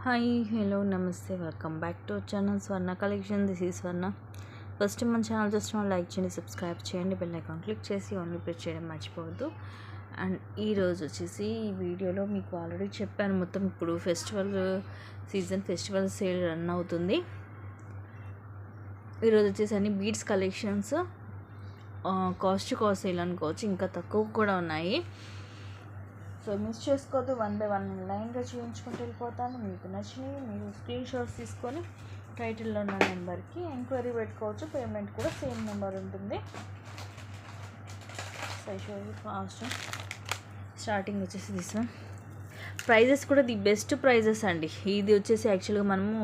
Hi hello నమస్తే welcome back to channel Swarna collection. This is Swarna. First మన channel చూసిన like చేయండి, subscribe చేయండి, బెల్ ఐకాన్ క్లిక్ చేసి ఓన్లీ ప్రెస్ చేయడం మర్చిపోవద్దు. అండ్ ఈరోజు వచ్చేసి ఈ వీడియోలో మీకు ఆల్రెడీ చెప్పాను, మొత్తం ఇప్పుడు ఫెస్టివల్ సేల్ రన్ అవుతుంది. ఈరోజు వచ్చేసి అన్ని బీడ్స్ కలెక్షన్స్ కాస్ట్ సేల్ అనుకోవచ్చు, ఇంకా తక్కువ కూడా ఉన్నాయి. సో మిస్ చేసుకోవద్దు, 1 by 1 లైన్గా చూపించుకుంటూ వెళ్ళిపోతాను. మీకు నచ్చినవి మీరు స్క్రీన్ షాట్స్ తీసుకొని టైటిల్లో ఉన్న నెంబర్కి ఎంక్వైరీ పెట్టుకోవచ్చు. పేమెంట్ కూడా సేమ్ నెంబర్ ఉంటుంది. సో ఫాస్ట్ స్టార్టింగ్ వచ్చేసి తీసుకున్నాం. ప్రైజెస్ కూడా ది బెస్ట్ ప్రైజెస్ అండి. ఇది వచ్చేసి యాక్చువల్గా మనము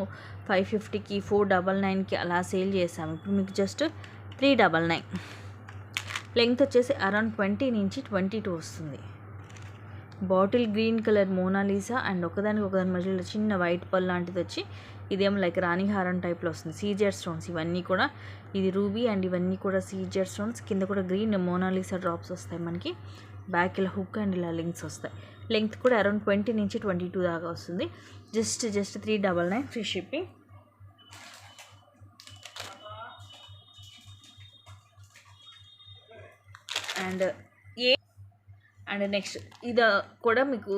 550కి 499కి అలా సేల్ చేసాము. ఇప్పుడు మీకు జస్ట్ 399. లెంగ్త్ వచ్చేసి అరౌండ్ 20 నుంచి 22 వస్తుంది. Bottle green colour Mona Lisa and ఒకదాని మధ్యలో చిన్న వైట్ పల్ లాంటిది వచ్చి ఇదేమో లైక్ రాణి హారం టైప్లో వస్తుంది. సీజెడ్ స్టోన్స్ ఇవన్నీ కూడా, ఇది రూబీ అండ్ ఇవన్నీ కూడా సీజెడ్ స్టోన్స్. కింద కూడా గ్రీన్ మోనాలీసా డ్రాప్స్ వస్తాయి మనకి. బ్యాక్ ఇలా హుక్ అండ్ ఇలా లింక్స్ వస్తాయి. లెంగ్త్ కూడా అరౌండ్ 20 నుంచి 22 దాకా వస్తుంది. Just 399 free shipping. And next ఇది కూడా మీకు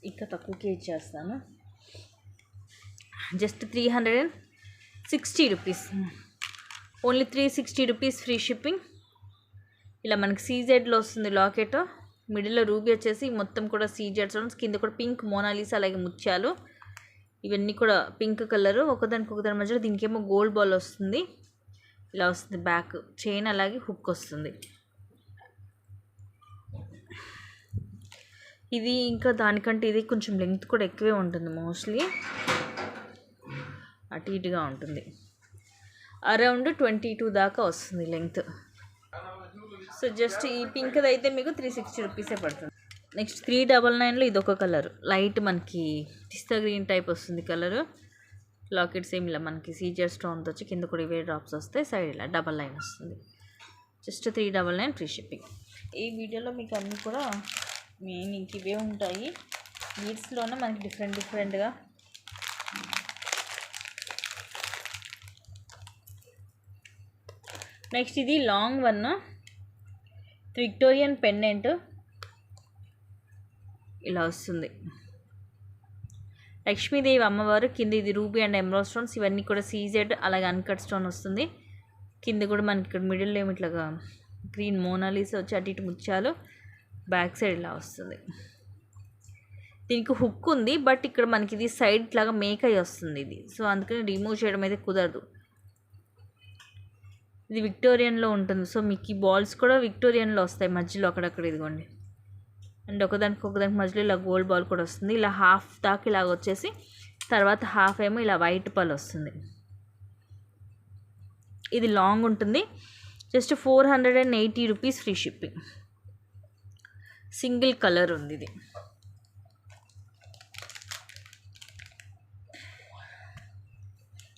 ఇంకా తక్కువకే ఇచ్చేస్తాను. Just 360 rupees, only 360 rupees free shipping. ఇలా మనకి సీజెడ్లో వస్తుంది లాకెట్. మిడిల్లో రూబీ వచ్చేసి మొత్తం కూడా సీజెడ్ స్టోన్స్, కింద కూడా పింక్ మోనాలీసా అలాగే ముత్యాలు, ఇవన్నీ కూడా పింక్ కలరు. ఒకదాని మధ్యలో దీనికేమో గోల్డ్ బాల్ వస్తుంది. ఇలా వస్తుంది బ్యాక్ చైన్, అలాగే హుక్ వస్తుంది. ఇది ఇంకా దానికంటే ఇది కొంచెం లెంగ్త్ కూడా ఎక్కువే ఉంటుంది, మోస్ట్లీ అటు ఇటుగా ఉంటుంది. అరౌండ్ 22 దాకా వస్తుంది లెంగ్త్. సో జస్ట్ ఈ పింక్ది అయితే మీకు 360 రూపీసే పడుతుంది. నెక్స్ట్ 399లో ఇది ఒక కలర్, లైట్ మనకి పిస్తా గ్రీన్ టైప్ వస్తుంది కలరు. లాకెట్ సేమ్ ఇలా మనకి సీజర్ స్టోన్తో వచ్చి కింద కూడా ఇవే డ్రాప్స్ వస్తాయి, సైడ్ ఇలా డబల్ లైన్ వస్తుంది. Just 399 free shipping. ఈ వీడియోలో మీకు అన్నీ కూడా మెయిన్ ఇంక ఇవే ఉంటాయి. బీడ్స్లోనే మనకి డిఫరెంట్గా. నెక్స్ట్ ఇది లాంగ్ వన్, విక్టోరియన్ పెండెంట్ ఇలా వస్తుంది. లక్ష్మీదేవి అమ్మవారు కింద ఇది రూబీ అండ్ ఎమరాల్డ్ స్టోన్స్, ఇవన్నీ కూడా సీజెడ్ అలాగే అన్కట్ స్టోన్ వస్తుంది. కింద కూడా మనకి ఇక్కడ మిడిల్లో ఏమి ఇట్లాగా గ్రీన్ మోనాలీసా వచ్చి అటు ఇటు ముత్యాలు, బ్యాక్ సైడ్ ఇలా వస్తుంది. దీనికి హుక్ ఉంది, బట్ ఇక్కడ మనకి ఇది సైడ్ లాగా మేక్ అయ్యి వస్తుంది ఇది. సో అందుకని రిమూవ్ చేయడం అయితే కుదరదు. ఇది విక్టోరియన్లో ఉంటుంది. సో మీకు ఈ బాల్స్ కూడా విక్టోరియన్లో వస్తాయి మధ్యలో అక్కడక్కడ, ఇదిగోండి. అండ్ ఒకదానికి మధ్యలో ఇలా గోల్డ్ బాల్ కూడా వస్తుంది. ఇలా హాఫ్ దాకా ఇలాగ వచ్చేసి తర్వాత హాఫ్ ఏమో ఇలా వైట్ పల్ వస్తుంది. ఇది లాంగ్ ఉంటుంది. Just 480 rupees free shipping. Single colour ఉంది ఇది.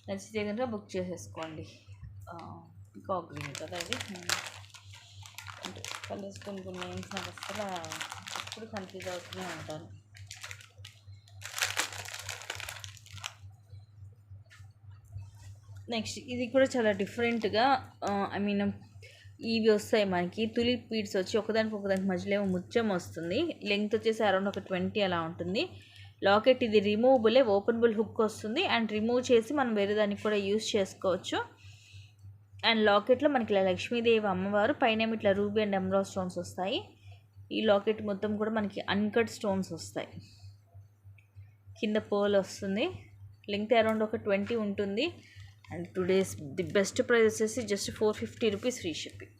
నచ్చితే కనుక బుక్ చేసేసుకోండి. పికాక్ గ్రీన్ కదా ఇది. అంటే కలర్స్ కొన్ని నేమ్స్ నాకు అసలు ఎప్పుడు కన్ఫ్యూజ్ అవుతూనే ఉంటాను. నెక్స్ట్ ఇది కూడా చాలా డిఫరెంట్గా, ఇవి వస్తాయి మనకి తులిప్ బీడ్స్ వచ్చి ఒకదానికి మధ్యలో ఏమో ముత్యం వస్తుంది. లెంగ్త్ వచ్చేసి అరౌండ్ ఒక 20 అలా ఉంటుంది. లాకెట్ ఇది రిమూవబులే, ఓపెనబుల్ హుక్ వస్తుంది. అండ్ రిమూవ్ చేసి మనం వేరే దానికి కూడా యూస్ చేసుకోవచ్చు. అండ్ లాకెట్లో మనకి ఇలా లక్ష్మీదేవి అమ్మవారు, పైన ఇట్లా రూబీ అండ్ ఎమరాల్డ్ స్టోన్స్ వస్తాయి. ఈ లాకెట్ మొత్తం కూడా మనకి అన్కట్ స్టోన్స్ వస్తాయి. కింద పర్ల్ వస్తుంది. లెంగ్త్ అరౌండ్ ఒక 20 ఉంటుంది. And today's the best price వచ్చేసి జస్ట్ 450 రూపీస్ ఫ్రీ షిప్పింగ్.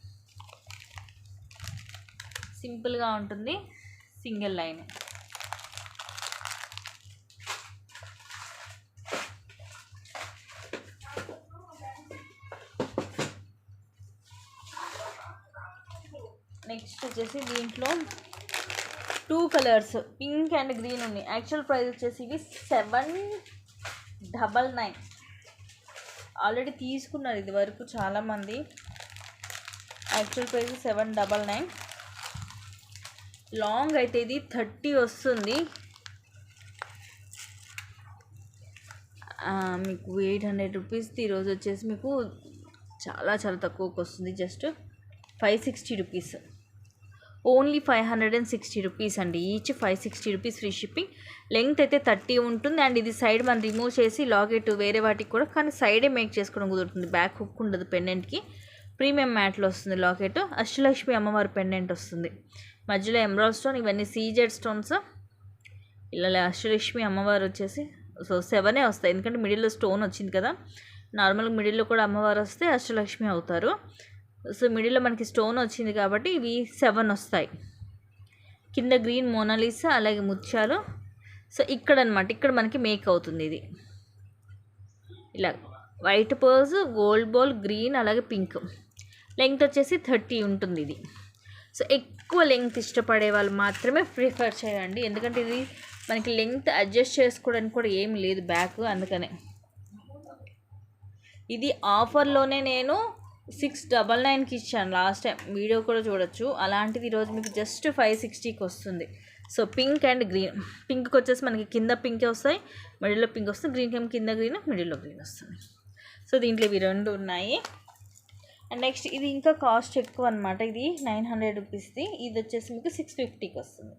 సింపుల్గా ఉంటుంది, సింగిల్ లైన్. నెక్స్ట్ వచ్చేసి దీంట్లో 2 కలర్స్ పింక్ అండ్ గ్రీన్ ఉన్నాయి. యాక్చువల్ ప్రైస్ వచ్చేసి ఇవి 799. ఆల్రెడీ తీసుకున్నారు ఇది వరకు చాలామంది. Actual price 799. లాంగ్ అయితే ఇది 30 వస్తుంది. మీకు 800 రూపీస్ది ఈరోజు వచ్చేసి మీకు చాలా చాలా తక్కువకి వస్తుంది. జస్ట్ 560 రూపీస్, ఓన్లీ 560 రూపీస్ అండి. Each 560 rupees free shipping. Length అయితే 30 ఉంటుంది. అండ్ ఇది సైడ్ మనం రిమూవ్ చేసి లాకెట్ వేరే వాటికి కూడా కానీ సైడే మేక్ చేసుకోవడం కుదురుతుంది. బ్యాక్ హుక్ ఉండదు పెండెంట్కి. ప్రీమియం మ్యాట్లో వస్తుంది లాకెట్. అష్టలక్ష్మి అమ్మవారి పెండెంట్ వస్తుంది. మధ్యలో ఎమరాల్డ్ స్టోన్, ఇవన్నీ సీజెడ్ స్టోన్స్. ఇలా అష్టలక్ష్మి అమ్మవారు వచ్చేసి సో 7 వస్తాయి, ఎందుకంటే మిడిల్లో స్టోన్ వచ్చింది కదా. నార్మల్గా మిడిల్లో కూడా అమ్మవారు వస్తే అష్టలక్ష్మి అవుతారు. సో మిడిల్లో మనకి స్టోన్ వచ్చింది కాబట్టి ఇవి 7 వస్తాయి. కింద గ్రీన్ మోనాలిసా, అలాగే ముత్యాలు. సో ఇక్కడ అనమాట, ఇక్కడ మనకి మేక్ అవుతుంది. ఇది ఇలా white pearls, gold ball, green, అలాగే పింక్. లెంగ్త్ వచ్చేసి 30 ఉంటుంది ఇది. సో ఎక్కువ లెంగ్త్ ఇష్టపడే వాళ్ళు మాత్రమే ప్రిఫర్ చేయండి, ఎందుకంటే ఇది మనకి లెంగ్త్ అడ్జస్ట్ చేసుకోవడానికి కూడా ఏం లేదు బ్యాక్. అందుకనే ఇది ఆఫర్లోనే నేను 699కి ఇచ్చాను లాస్ట్ టైం, వీడియో కూడా చూడొచ్చు. అలాంటిది ఈరోజు మీకు జస్ట్ 560కి వస్తుంది. So pink and green. పింక్కి వచ్చేసి మనకి కింద పింకే వస్తాయి, మిడిల్లో పింక్ వస్తుంది. గ్రీన్కి ఏమో కింద గ్రీన్, మిడిల్లో గ్రీన్ వస్తుంది. సో దీంట్లో ఇవి 2 ఉన్నాయి. అండ్ నెక్స్ట్ ఇది ఇంకా కాస్ట్ ఎక్కువ అనమాట. ఇది 900 రూపీస్ది. ఇది వచ్చేసి మీకు 650కి వస్తుంది.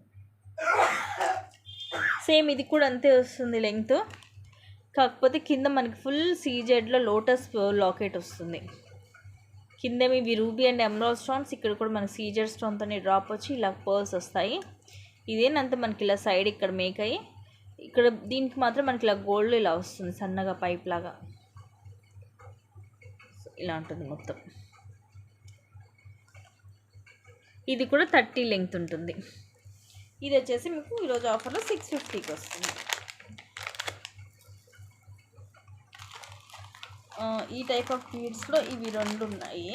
సేమ్ ఇది కూడా అంతే వస్తుంది లెంగ్త్, కాకపోతే కింద మనకి ఫుల్ సీజెడ్లో లోటస్ లాకెట్ వస్తుంది. కింద ఇవి రూబీ అండ్ ఎమరాల్డ్ స్టోన్స్. ఇక్కడ కూడా మనకి సీజెడ్ స్టోన్తో డ్రాప్ వచ్చి ఇలా పర్ల్స్ వస్తాయి. ఇదేనంతా మనకి ఇలా సైడ్ ఇక్కడ మేక్ అయ్యి, ఇక్కడ దీనికి మాత్రం మనకి ఇలా గోల్డ్ ఇలా వస్తుంది సన్నగా పైప్ లాగా. ఇలా ఉంటుంది మొత్తం. ఇది కూడా 30 లెంగ్త్ ఉంటుంది. ఇది వచ్చేసి మీకు ఈరోజు ఆఫర్లో 650కి వస్తుంది. ఈ టైప్ ఆఫ్ బీడ్స్లో ఇవి 2 ఉన్నాయి.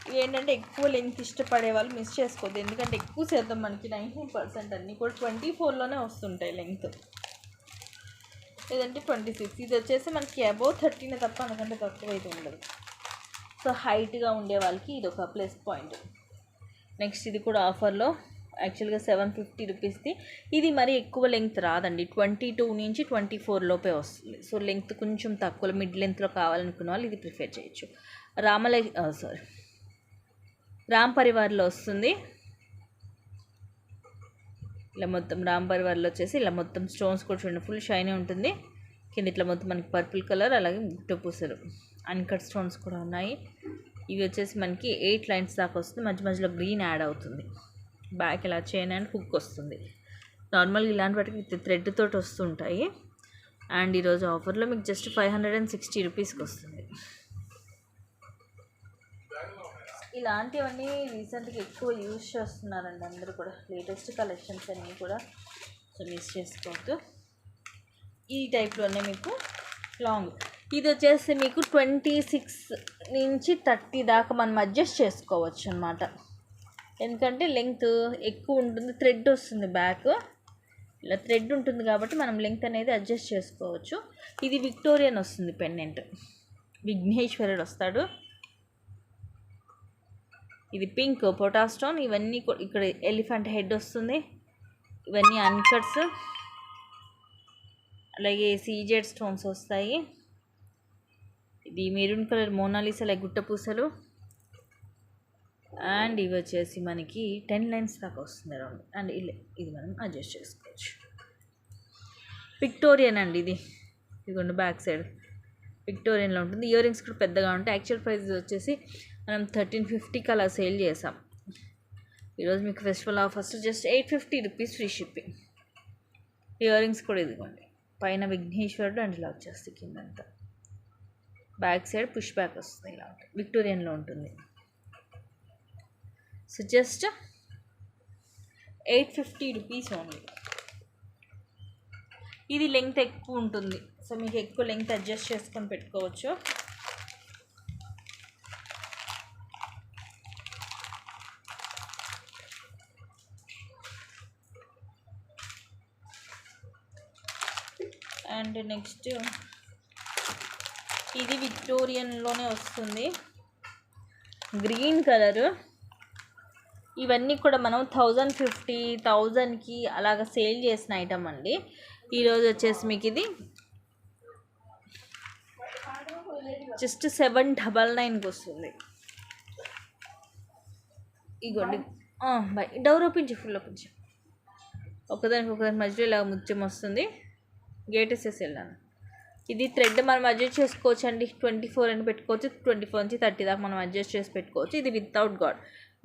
ఇవి ఏంటంటే ఎక్కువ లెంగ్త్ ఇష్టపడే వాళ్ళు మిస్ చేసుకోవద్దు, ఎందుకంటే ఎక్కువ శాతం మనకి 90% అన్నీ కూడా 24లోనే వస్తుంటాయి లెంగ్త్, లేదంటే 26. ఇది వచ్చేసి మనకి అబౌవ్ 13 తప్ప అందుకంటే తక్కువ అయితే ఉండదు. సో హైట్గా ఉండే వాళ్ళకి ఇది ఒక ప్లస్ పాయింట్. నెక్స్ట్ ఇది కూడా ఆఫర్లో యాక్చువల్గా 750 రూపీస్ది. ఇది మరి ఎక్కువ లెంగ్త్ రాదండి, 22 నుంచి 24 లోపే వస్తుంది. సో లెంగ్త్ కొంచెం తక్కువ మిడ్ లెంగ్త్లో కావాలనుకున్న వాళ్ళు ఇది ప్రిఫర్ చేయొచ్చు. రామ్ పరివార్లో వస్తుంది. ఇలా మొత్తం రామ్ పరివార్లో వచ్చేసి ఇలా మొత్తం స్టోన్స్ కూడా చూడండి ఫుల్ షైనీ ఉంటుంది. కింద ఇట్లా మొత్తం మనకి పర్పుల్ కలర్, అలాగే గుట్ట పూసలు అన్కట్ స్టోన్స్ కూడా ఉన్నాయి. ఇవి వచ్చేసి మనకి 8 లైన్స్ దాకా వస్తుంది. మధ్య మధ్యలో గ్రీన్ యాడ్ అవుతుంది. బ్యాక్ ఇలా చైన్ అండ్ హుక్ వస్తుంది. నార్మల్గా ఇలాంటి వాటికి విత్ థ్రెడ్ తోటి వస్తుంటాయి. అండ్ ఈరోజు ఆఫర్లో మీకు జస్ట్ 560 రూపీస్కి వస్తుంది. ఇలాంటివన్నీ రీసెంట్గా ఎక్కువ యూజ్ చేస్తున్నారండి అందరూ కూడా, లేటెస్ట్ కలెక్షన్స్ అన్నీ కూడా. సో మిస్ చేసుకోవద్దు. ఈ టైప్లోనే మీకు లాంగ్. ఇది వచ్చేసి మీకు 26 నుంచి 30 దాకా మనం అడ్జస్ట్ చేసుకోవచ్చు అనమాట, ఎందుకంటే లెంగ్త్ ఎక్కువ ఉంటుంది. థ్రెడ్ వస్తుంది బ్యాక్, ఇలా థ్రెడ్ ఉంటుంది కాబట్టి మనం లెంగ్త్ అనేది అడ్జస్ట్ చేసుకోవచ్చు. ఇది విక్టోరియన్ వస్తుంది పెండెంట్, విఘ్నేశ్వరుడు వస్తాడు. ఇది పింక్ పొటా స్టోన్. ఇవన్నీ ఇక్కడ ఎలిఫెంట్ హెడ్ వస్తుంది. ఇవన్నీ అన్కట్స్, అలాగే సీజెడ్ స్టోన్స్ వస్తాయి. ఇది మెరూన్ కలర్ మోనాలిసా లైక్ గుట్ట పూసలు. అండ్ ఇవి వచ్చేసి మనకి 10 లైన్స్ దాకా వస్తుంది అరౌండ్. అండ్ ఇది మనం అడ్జస్ట్ చేసుకోవచ్చు. విక్టోరియన్ అండి ఇది, ఇదిగోండి బ్యాక్ సైడ్ విక్టోరియన్లో ఉంటుంది. ఇయర్ రింగ్స్ కూడా పెద్దగా ఉంటాయి. యాక్చువల్ ప్రైస్ వచ్చేసి మనం 1350కి అలా సేల్ చేసాం. ఈరోజు మీకు festival offers just 850 rupees free shipping. Ear rings కూడా ఇదిగోండి, పైన విఘ్నేశ్వరుడు అండ్ ఇలా వచ్చేస్తుంది కిందంతా. బ్యాక్ సైడ్ పుష్ బ్యాక్ వస్తుంది, ఇలా ఉంటుంది. విక్టోరియన్లో ఉంటుంది. So just 850 rupees only. ఇది లెంగ్త్ ఎక్కువ ఉంటుంది, సో మీకు ఎక్కువ లెంగ్త్ అడ్జస్ట్ చేసుకొని పెట్టుకోవచ్చు. అండ్ నెక్స్ట్ ఇది విక్టోరియన్లోనే వస్తుంది, గ్రీన్ కలరు. ఇవన్నీ కూడా మనం 1050, 1000కి అలాగ సేల్ చేసిన ఐటమ్ అండి. ఈరోజు వచ్చేసి మీకు ఇది జస్ట్ 799కి వస్తుంది. ఇగోండి by door open full open ఒకదానికి మధ్యలో ఇలా ముత్యం వస్తుంది. గేట్ వేసేసి వెళ్ళాను. ఇది థ్రెడ్ మనం అడ్జస్ట్ చేసుకోవచ్చు అండి. 24 అని పెట్టుకోవచ్చు, 24 నుంచి 30 దాకా మనం అడ్జస్ట్ చేసి పెట్టుకోవచ్చు. ఇది వితౌట్ గాడ్,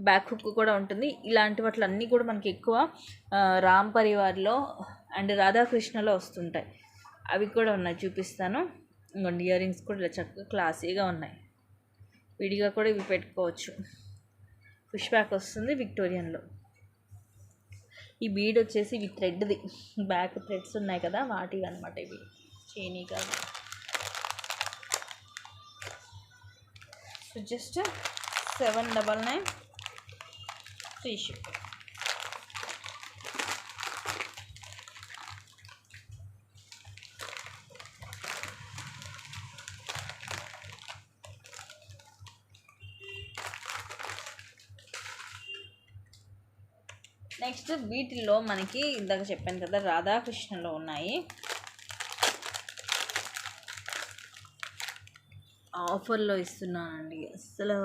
బ్యాక్ హుక్ కూడా ఉంటుంది. ఇలాంటి వాటిలన్నీ కూడా మనకి ఎక్కువ రామ్ పరివార్లో అండ్ రాధాకృష్ణలో వస్తుంటాయి. అవి కూడా ఉన్నాయి, చూపిస్తాను. ఇంకొండి ఇయర్ రింగ్స్ కూడా ఇలా చక్కగా క్లాసీగా ఉన్నాయి. విడిగా కూడా ఇవి పెట్టుకోవచ్చు. పుష్ బ్యాక్ వస్తుంది విక్టోరియన్లో. ఈ బీడ్ వచ్చేసి ఇవి థ్రెడ్ది, బ్యాక్ థ్రెడ్స్ ఉన్నాయి కదా వాటివి అనమాట. ఇవి చైనీ కాదు. So just 799 free ship. Next వీటిల్లో మనకి ఇందాక చెప్పాను కదా రాధాకృష్ణలో ఉన్నాయి. ఆఫర్లో ఇస్తున్నానండి. అసలు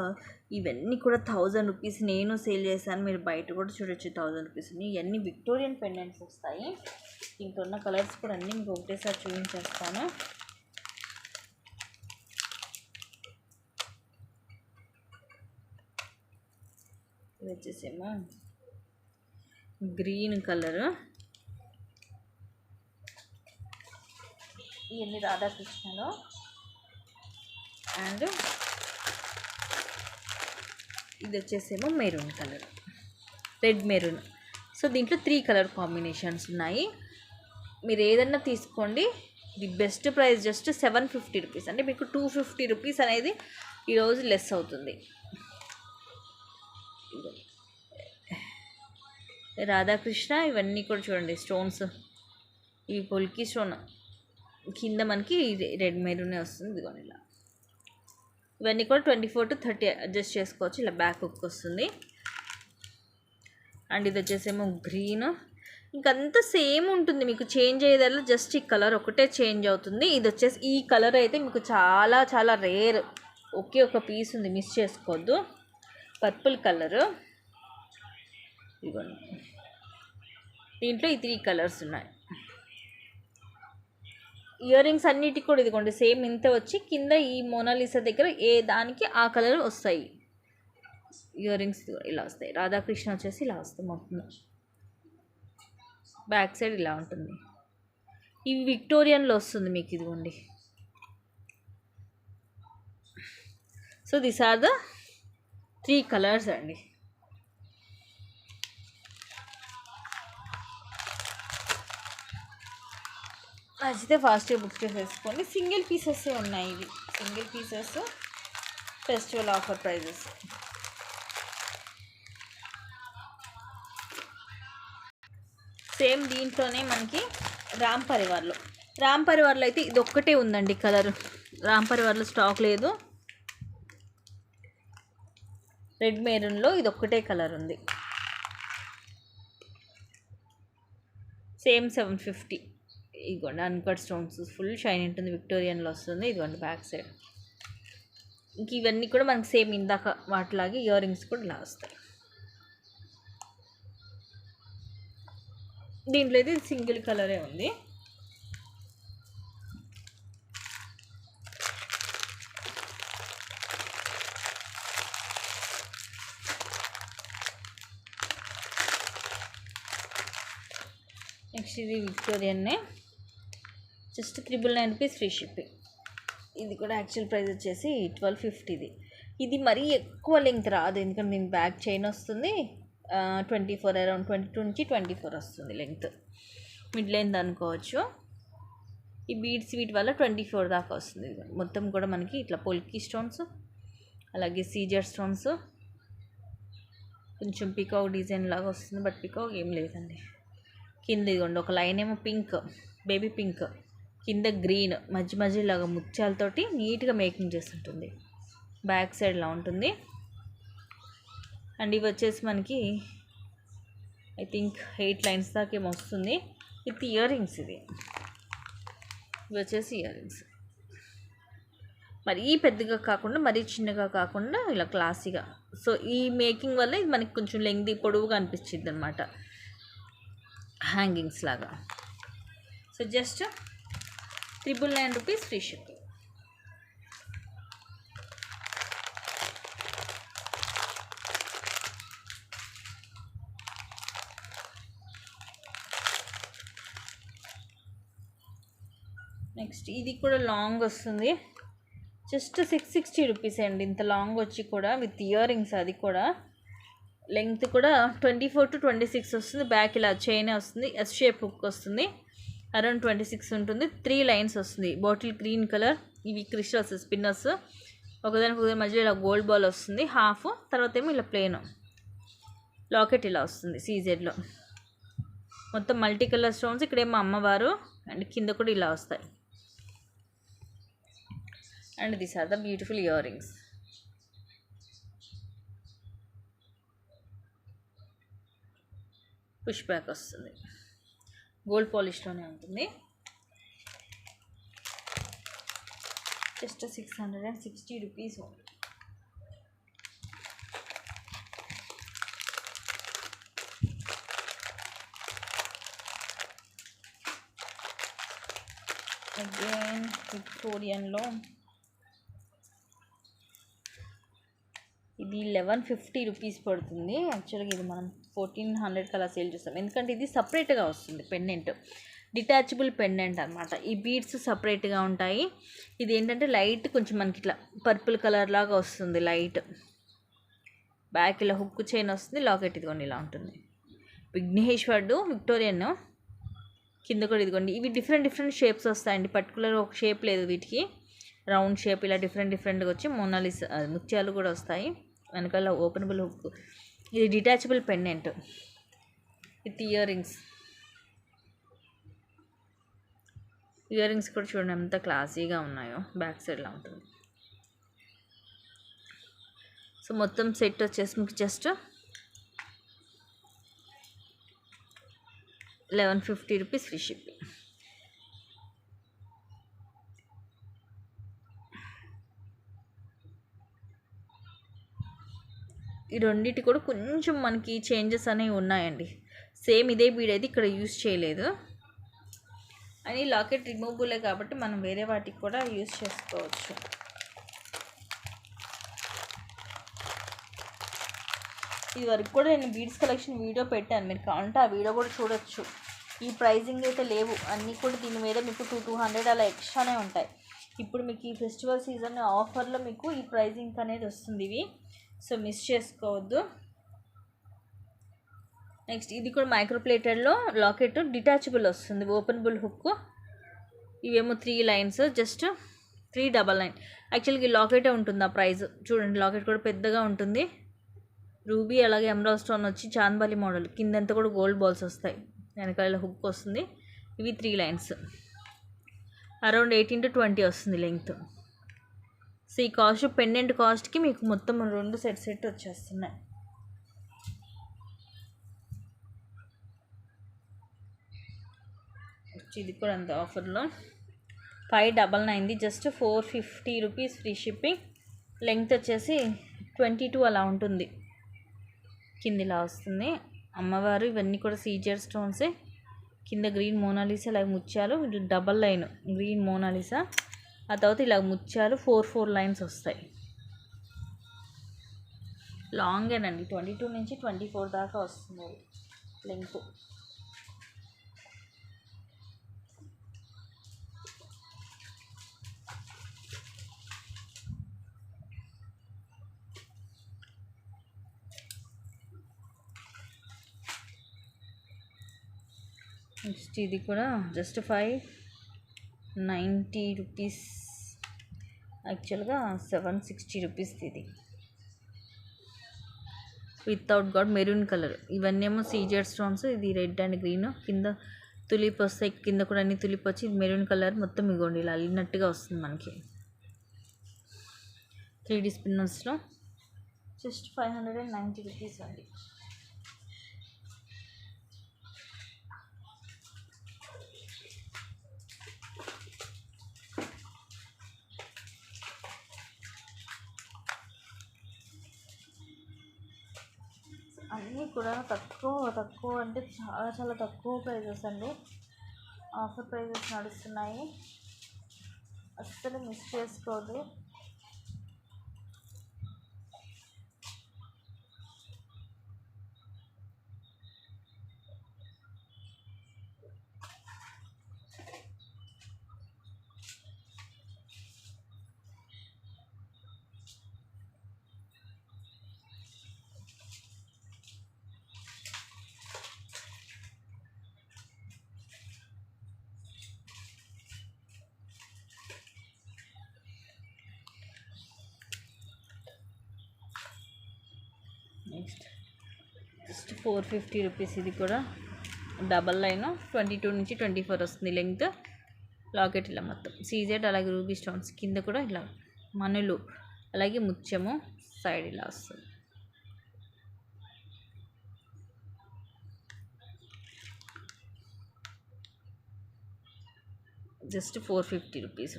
ఇవన్నీ కూడా 1000 రూపీస్ నేను సేల్ చేశాను. మీరు బయట కూడా చూడొచ్చు 1000 రూపీస్ని. ఇవన్నీ విక్టోరియన్ పెండెంట్స్ వస్తాయి. దీంట్లో ఉన్న కలర్స్ కూడా అన్నీ మీకు ఒకటేసారి చూపించేస్తాను. ఇది వచ్చేసేమో గ్రీన్ కలర్. ఇవన్నీ రాధాకృష్ణలో. అండ్ ఇది వచ్చేసేమో maroon colour, red maroon. So దీంట్లో 3 కలర్ కాంబినేషన్స్ ఉన్నాయి. మీరు ఏదన్నా తీసుకోండి. The best price just 750 rupees. అంటే మీకు 250 రూపీస్ అనేది ఈరోజు లెస్ అవుతుంది. రాధాకృష్ణ ఇవన్నీ కూడా చూడండి స్టోన్స్. ఈ పొల్కి స్టోన్ కింద మనకి రెడ్ మెరూనే వస్తుంది. ఇదిగోండి ఇలా. ఇవన్నీ కూడా 24 to 30 అడ్జస్ట్ చేసుకోవచ్చు. ఇలా బ్యాక్ హుక్ వస్తుంది. అండ్ ఇది వచ్చేసేమో గ్రీన్. ఇంకంతా సేమ్ ఉంటుంది, మీకు చేంజ్ అయ్యేదల్లా జస్ట్ ఈ కలర్ ఒకటే చేంజ్ అవుతుంది. ఇది వచ్చేసి ఈ కలర్ అయితే మీకు చాలా చాలా రేర్, ఒకే ఒక పీస్ ఉంది, మిస్ చేసుకోవద్దు. Purple colour. ఇదిగోండి, దీంట్లో ఈ 3 కలర్స్ ఉన్నాయి. ఇయర్ రింగ్స్ అన్నిటికి కూడా ఇదిగోండి సేమ్ ఇంత వచ్చి కింద ఈ మోనాలిసా దగ్గర ఏ దానికి ఆ కలర్ వస్తాయి. ఇయర్ రింగ్స్ ఇలా వస్తాయి. రాధాకృష్ణ వచ్చేసి ఇలా వస్తాయి మొత్తం. బ్యాక్ సైడ్ ఇలా ఉంటుంది. ఇవి విక్టోరియన్లో వస్తుంది మీకు. ఇదిగోండి. So these are the 3 colours అండి. నచ్చితే ఫాస్ట్గా బుక్ చేసేసుకోండి. సింగిల్ పీసెస్ ఉన్నాయి. ఇవి single pieces, festival offer prices. Same దీంట్లోనే మనకి రామ్ పరివార్లో అయితే ఇది ఒక్కటే ఉందండి కలర్. రామ్ పరివార్లో స్టాక్ లేదు. రెడ్ మెరూన్లో ఇది ఒక్కటే కలర్ ఉంది. సేమ్ 750. ఇదిగోండి అన్కట్ స్టోన్స్, ఫుల్ షైన్ ఉంటుంది. విక్టోరియన్లో వస్తుంది. ఇదిగోండి బ్యాక్ సైడ్. ఇంక ఇవన్నీ కూడా మనకి సేమ్ ఇందాక వాటిలాగే ఇయర్ రింగ్స్ కూడా ఇలా వస్తాయి. దీంట్లో అయితే సింగిల్ కలరే ఉంది. నెక్స్ట్ ఇది విక్టోరియన్నే, జస్ట్ 999 రూపీస్ ఫ్రీ షిప్పింగ్. ఇది కూడా యాక్చువల్ ప్రైస్ వచ్చేసి 1250. ఇది మరీ ఎక్కువ లెంగ్త్ రాదు, ఎందుకంటే దీని బ్యాక్ చైన్ వస్తుంది. 24 అరౌండ్ 22 నుంచి 24 వస్తుంది లెంగ్త్. మిడ్ లెంగ్త్ అనుకోవచ్చు. ఈ బీడ్స్ వీటి వల్ల 24 దాకా వస్తుంది. మొత్తం కూడా మనకి ఇట్లా పొల్కి స్టోన్స్, అలాగే సీజర్ స్టోన్స్, కొంచెం పికాక్ డిజైన్ లాగా వస్తుంది. బట్ పికాక్ ఏం లేదండి. కింద ఇదిగోండి ఒక లైన్ ఏమో పింక్, బేబీ పింక్, కింద గ్రీన్, మధ్యలాగా ముత్యాలతోటి నీట్గా మేకింగ్ చేస్తుంటుంది. బ్యాక్ సైడ్ ఇలా ఉంటుంది. అండ్ ఇవి వచ్చేసి మనకి ఐ థింక్ 8 లైన్స్ దాకా ఏమో వస్తుంది. With ear rings. ఇవి వచ్చేసి ఇయర్ రింగ్స్. మరీ పెద్దగా కాకుండా మరీ చిన్నగా కాకుండా ఇలా క్లాసీగా. సో ఈ మేకింగ్ వల్ల ఇది మనకి కొంచెం లెంగ్తీ పొడవుగా అనిపించింది అనమాట, హ్యాంగింగ్స్ లాగా. So just 999 rupees free shipping. Next ఇది కూడా లాంగ్ వస్తుంది, జస్ట్ 660 రూపీస్ అండి. ఇంత లాంగ్ వచ్చి కూడా విత్ ఇయర్ రింగ్స్, అది కూడా లెంగ్త్ కూడా 24 to 26 వస్తుంది. బ్యాక్ ఇలా చైన్ వస్తుంది, ఎస్ షేప్ హుక్ వస్తుంది, అరౌండ్ 26 ఉంటుంది. 3 లైన్స్ వస్తుంది, బాటిల్ గ్రీన్ కలర్. ఇవి క్రిస్టల్స్ స్పిన్నర్స్, ఒకదానికి మధ్యలో ఇలా గోల్డ్ బాల్ వస్తుంది హాఫ్, తర్వాత ఏమో ఇలా ప్లేన్ లాకెట్ ఇలా వస్తుంది సీజెడ్లో. మొత్తం మల్టీ కలర్ స్టోన్స్, ఇక్కడేమో అమ్మవారు అండ్ కింద కూడా ఇలా వస్తాయి. And these are the beautiful earrings. Push back వస్తుంది, గోల్డ్ పాలిష్లోనే ఉంటుంది. Just 660 rupees only. అగైన్ విక్టోరియన్లో ఇది 1150 రూపీస్ పడుతుంది. యాక్చువల్గా ఇది మనం 1400 అలా సేల్ చేస్తాం, ఎందుకంటే ఇది సపరేట్గా వస్తుంది పెండెంట్, డిటాచబుల్ పెండెంట్ అనమాట. ఈ బీడ్స్ సపరేట్గా ఉంటాయి. ఇది ఏంటంటే లైట్ కొంచెం మనకి ఇట్లా పర్పుల్ కలర్ లాగా వస్తుంది లైట్. బ్యాక్ ఇలా హుక్ చైన్ వస్తుంది, లాకెట్ ఇదిగోండి ఇలా ఉంటుంది. విఘ్నేశ్వరుడు విక్టోరియన్, కింద కూడా ఇదిగోండి. ఇవి డిఫరెంట్ షేప్స్ వస్తాయండి, పర్టికులర్ ఒక షేప్ లేదు వీటికి. రౌండ్ షేప్ ఇలా డిఫరెంట్గా వచ్చి మోనాలిసా ముత్యాలు కూడా వస్తాయి. వెనకాల ఓపెనబుల్ హుక్. ఇది detachable pendant with ear rings. Ear rings కూడా చూడండి ఎంత క్లాసీగా ఉన్నాయో, బ్యాక్ సైడ్లా ఉంటుంది. సో మొత్తం సెట్ వచ్చేసి మీకు జస్ట్ 1150 రూపీస్ ఫ్రీ షిప్పింగ్. ఈ రెండింటి కూడా కొంచెం మనకి చేంజెస్ అనేవి ఉన్నాయండి. సేమ్ ఇదే బీడ్ అయితే ఇక్కడ యూస్ చేయలేదు. అని లాకెట్ రిమూవబులే కాబట్టి మనం వేరే వాటికి కూడా యూస్ చేసుకోవచ్చు. ఇది వరకు కూడా నేను బీడ్స్ కలెక్షన్ వీడియో పెట్టాను, మీరు కావాలంటే ఆ వీడియో కూడా చూడొచ్చు. ఈ ప్రైజింగ్ అయితే లేవు, అన్నీ కూడా దీని మీద మీకు 200 అలా ఎక్స్ట్రానే ఉంటాయి. ఇప్పుడు మీకు ఈ ఫెస్టివల్ సీజన్ ఆఫర్లో మీకు ఈ ప్రైజింగ్ అనేది వస్తుంది ఇవి, సో మిస్ చేసుకోవద్దు. నెక్స్ట్ ఇది కూడా మైక్రోప్లేటెడ్లో లాకెట్ డిటాచబుల్ వస్తుంది, ఓపెనబుల్ హుక్. ఇవేమో 3 లైన్స్, జస్ట్ 399. యాక్చువల్గా ఈ లాకెటే ఉంటుంది ఆ ప్రైస్. చూడండి లాకెట్ కూడా పెద్దగా ఉంటుంది, రూబీ అలాగే ఎమరాల్డ్ స్టోన్ వచ్చి చాంద్బాలి మోడల్, కిందంతా కూడా గోల్డ్ బాల్స్ వస్తాయి, వెనకాల హుక్ వస్తుంది. ఇవి 3 లైన్స్, అరౌండ్ 18 to 20 వస్తుంది లెంగ్త్. సో ఈ కాస్ట్ పెండెంట్ కాస్ట్కి మీకు మొత్తం 2 సెట్ వచ్చేస్తున్నాయి. ఇది కూడా అంత ఆఫర్లో 599, just 450 rupees free shipping. Length వచ్చేసి 22 అలా ఉంటుంది, కింద ఇలా వస్తుంది. అమ్మవారు ఇవన్నీ కూడా సీజర్ స్టోన్సే, కింద గ్రీన్ మోనాలిసా ఇలా ముత్యాలు, డబల్ లైన్ గ్రీన్ మోనాలిసా, ఆ తర్వాత ఇలా ముత్యాలు 4 లైన్స్ వస్తాయి. లాంగేనండి, 22 నుంచి 24 దాకా వస్తుంది లెంగ్త్. నెక్స్ట్ ఇది కూడా జస్ట్ 590 రూపీస్, యాక్చువల్గా 760 రూపీస్. ఇది వితౌట్ గాడ్ మెరూన్ కలర్, ఇవన్నీ ఏమో సీజర్ స్టోన్స్, ఇది రెడ్ అండ్ గ్రీన్, కింద తులిప్ వస్తాయి, కింద కూడా అన్ని తులిప్ వచ్చి ఇది మెరూన్ కలర్, మొత్తం ఇగోండి ఇలా అల్లినట్టుగా వస్తుంది మనకి. 3D స్పిన్నర్స్లో జస్ట్ 590 రూపీస్ అండి. కూడా తక్కువ అంటే చాలా చాలా తక్కువ ప్రైజెస్ అండి. ఆఫర్ ప్రైజెస్ నడుస్తున్నాయి, అస్సలు మిస్ చేసుకోవద్దు. Next just 450 rupees. ఇది కూడా డబల్ లైన్ 22 నుంచి 24 వస్తుంది లెంగ్త్. లాకెట్ ఇలా మొత్తం సీజెడ్, అలాగే రూబీ స్టోన్స్, కింద కూడా ఇలా మనులు, అలాగే ముత్యము సైడ్ ఇలా వస్తుంది. Just 450 rupees.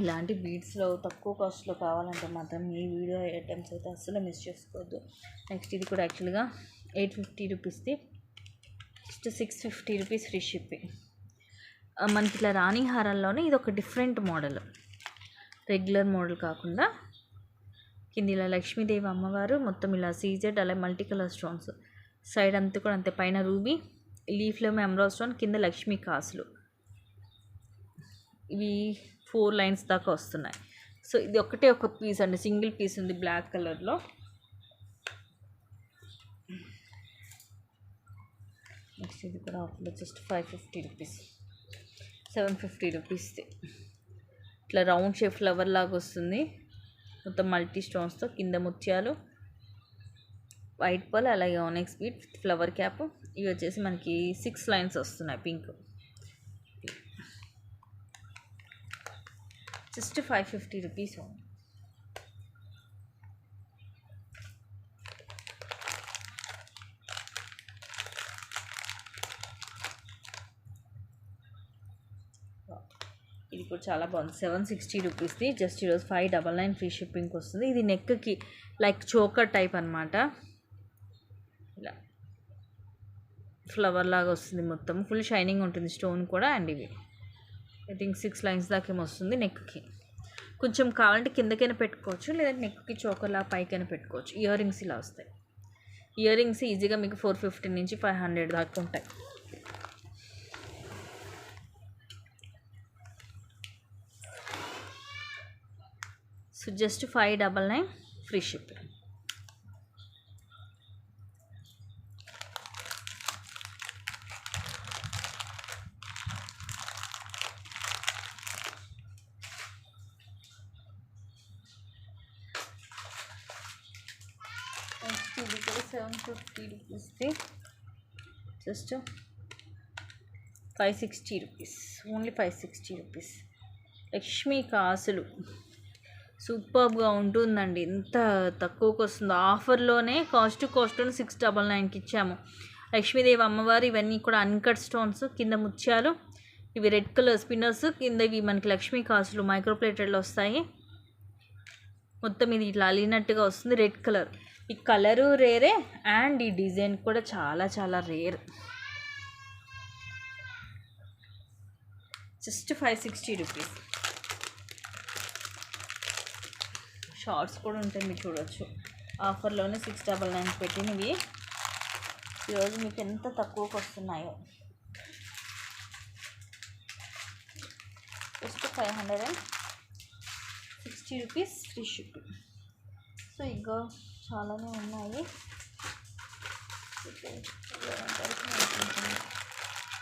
ఇలాంటి బీడ్స్లో తక్కువ కాస్ట్లో కావాలంటే మాత్రం ఈ వీడియో ఐటమ్స్ అయితే అస్సలు మిస్ చేసుకోవద్దు. నెక్స్ట్ ఇది కూడా యాక్చువల్గా 850 రూపీస్ది, జస్ట్ 650 రూపీస్ ఫ్రీ షిప్పింగ్. మనకి ఇట్లా రాణి హారాల్లోనే ఇది ఒక డిఫరెంట్ మోడల్, రెగ్యులర్ మోడల్ కాకుండా కింద ఇలా లక్ష్మీదేవి అమ్మవారు మొత్తం ఇలా సీజెడ్, అలాగే మల్టీ కలర్ స్టోన్స్, సైడ్ అంతా కూడా అంతే, పైన రూబీ, లీఫ్లో ఎమరాల్డ్ స్టోన్, కింద లక్ష్మీ కాసులు. ఇవి 4 లైన్స్ దాకా వస్తున్నాయి. సో ఇది ఒకటే ఒక పీస్ అండి, సింగిల్ పీస్ ఉంది బ్లాక్ కలర్లో. నెక్స్ట్ ఇది కూడా ఆఫర్లో జస్ట్ 550 రూపీస్, 750 రూపీస్ది. ఇట్లా రౌండ్ షేప్ ఫ్లవర్ లాగా వస్తుంది, మొత్తం మల్టీ స్టోన్స్తో, కింద ముత్యాలు, వైట్ పర్ల్, అలాగే ఆనెక్స్ బీడ్, ఫ్లవర్ క్యాప్. ఇవి వచ్చేసి మనకి 6 లైన్స్ వస్తున్నాయి పింక్. Just 550 rupees. ఇది కూడా చాలా బాగుంది, 760 రూపీస్ది. జస్ట్ ఈరోజు 599 ఫ్రీ షిప్పింగ్కి వస్తుంది. ఇది నెక్కి లైక్ చోకర్ టైప్ అనమాట, ఇలా ఫ్లవర్ లాగా వస్తుంది, మొత్తం ఫుల్ షైనింగ్ ఉంటుంది స్టోన్ కూడా. అండ్ ఇవి ఐ థింక్ 6 లైన్స్ దాకా వస్తుంది నెక్కి. కొంచెం కావాలంటే కిందకైనా పెట్టుకోవచ్చు, లేదంటే నెక్కి చోకర్లా పైకైనా పెట్టుకోవచ్చు. ఇయర్ రింగ్స్ ఇలా వస్తాయి. ఇయర్ రింగ్స్ ఈజీగా మీకు 450 నుంచి 500 దాకా ఉంటాయి. So just 599 free shipping. Next ఇది కూడా 750 రూపీస్ది, just 560 rupees, only 560 rupees. Lakshmi కాసులు సూపర్గా ఉంటుందండి, ఎంత తక్కువకి వస్తుందో. ఆఫర్లోనే కాస్ట్ 699కి ఇచ్చాము. లక్ష్మీదేవి అమ్మవారు, ఇవన్నీ కూడా అన్కట్ స్టోన్స్, కింద ముత్యాలు, ఇవి రెడ్ కలర్ స్పిన్నర్స్, కింద ఇవి మనకి లక్ష్మీ కాసులు మైక్రోప్లేటెడ్లో వస్తాయి. మొత్తం ఇది ఇట్లా అలినట్టుగా వస్తుంది, రెడ్ కలర్. ఈ కలరు రేరే, అండ్ ఈ డిజైన్ కూడా చాలా చాలా రేర్. Just 560 rupees. షార్ట్స్ కూడా ఉంటాయి, మీరు చూడవచ్చు. ఆఫర్లోనే 699 పెట్టినవి ఈరోజు మీకు ఎంత తక్కువకి వస్తున్నాయో. Just 560 rupees free shipping. So ఇంకా చాలానే ఉన్నాయి,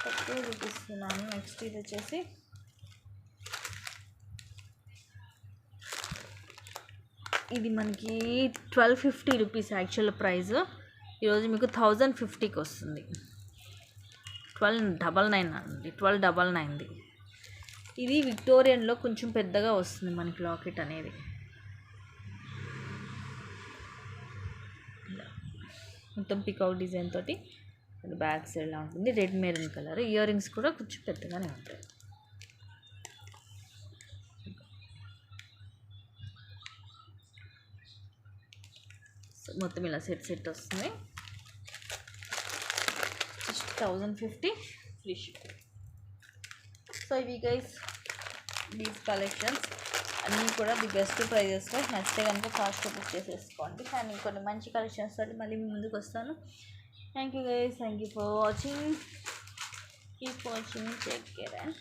తక్కువ చూపిస్తున్నాను. నెక్స్ట్ ఇది వచ్చేసి ఇది మనకి 1250 రూపీస్ యాక్చువల్ ప్రైస్. ఈరోజు మీకు 1050కి వస్తుంది. 1299 అండి, 1299ది. ఇది విక్టోరియన్లో కొంచెం పెద్దగా వస్తుంది మనకి లాకెట్ అనేది. మొత్తం పికౌట్ డిజైన్ తోటి బ్యాక్ సైడ్ ఇలా ఉంటుంది, red maroon colour. Ear rings కూడా కొంచెం పెద్దగానే ఉంటాయి. సో మొత్తం ఇలా సెట్ వస్తుంది. Just 1050 free ship. సో ఇవి గైస్ దీస్ కలెక్షన్స్ అన్నీ కూడా ది బెస్ట్ ప్రైజెస్లో. నచ్చితే కనుక ఫాస్ట్గా బుక్ చేసేసుకోండి. కానీ కొన్ని మంచి కలెక్షన్స్ తోటి మళ్ళీ మీ ముందుకు వస్తాను. Thank you guys, thank you for watching. Keep watching, take care and